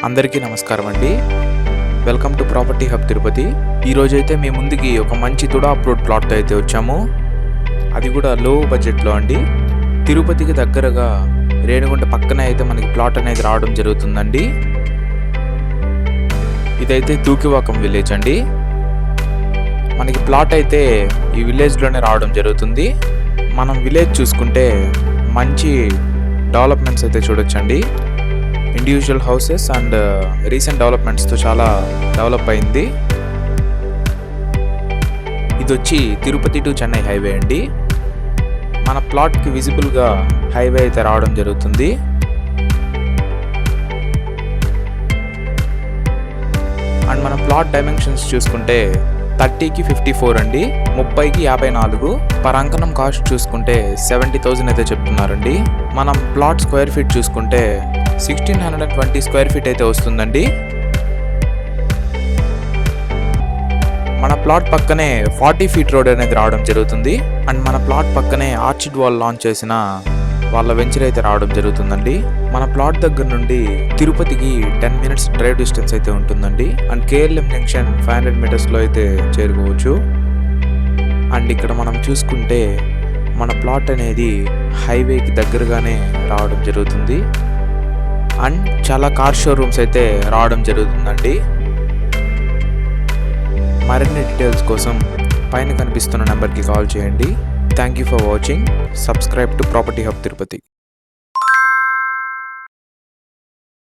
అందరికీ నమస్కారం అండి. Welcome to property hub Tirupati. ఈరోజు అయితే మీ ముందుకి ఒక మంచి తుడా అప్రోడ్ ప్లాట్తో అయితే వచ్చాము. అది కూడా లో బడ్జెట్లో అండి. తిరుపతికి దగ్గరగా రేణిగుంట పక్కనే అయితే మనకి ప్లాట్ అనేది రావడం జరుగుతుందండి. ఇదైతే తూకివాకం విలేజ్ అండి. మనకి ప్లాట్ అయితే ఈ విలేజ్లోనే రావడం జరుగుతుంది. మనం విలేజ్ చూసుకుంటే మంచి డెవలప్మెంట్స్ అయితే చూడొచ్చండి. ఇండివిజువల్ హౌసెస్ అండ్ రీసెంట్ డెవలప్మెంట్స్తో చాలా డెవలప్ అయింది. ఇది వచ్చి తిరుపతి టు చెన్నై హైవే అండి. మన ప్లాట్కి విజిబుల్గా హైవే అయితే రావడం జరుగుతుంది. అండ్ మన ప్లాట్ డైమెన్షన్స్ చూసుకుంటే 30కి 54 అండి, 30కి 54. పర్ అంకణం కాస్ట్ చూసుకుంటే 70,000 అయితే చెప్తున్నారండి. మనం ప్లాట్ స్క్వేర్ ఫీట్ చూసుకుంటే 1620 స్క్వేర్ ఫీట్ అయితే వస్తుందండి. మన ప్లాట్ పక్కనే 40 ఫీట్ రోడ్ అనేది రావడం జరుగుతుంది. అండ్ మన ప్లాట్ పక్కనే ఆర్చిడ్ వాల్ లాంచ్ చేసిన వాళ్ళ వెంచర్ అయితే రావడం జరుగుతుందండి. మన ప్లాట్ దగ్గర నుండి తిరుపతికి 10 మినిట్స్ డ్రైవ్ డిస్టెన్స్ అయితే ఉంటుందండి. అండ్ కేఎల్ఎం జంక్షన్ 500 మీటర్స్లో అయితే చేరుకోవచ్చు. అండ్ ఇక్కడ మనం చూసుకుంటే మన ప్లాట్ అనేది హైవేకి దగ్గరగానే రావడం జరుగుతుంది. అండ్ చాలా కార్ షోరూమ్స్ అయితే రావడం జరుగుతుందండి. మరిన్ని డీటెయిల్స్ కోసం పైన కనిపిస్తున్న నెంబర్కి కాల్ చేయండి. Thank you for watching. Subscribe to property hub Tirupati.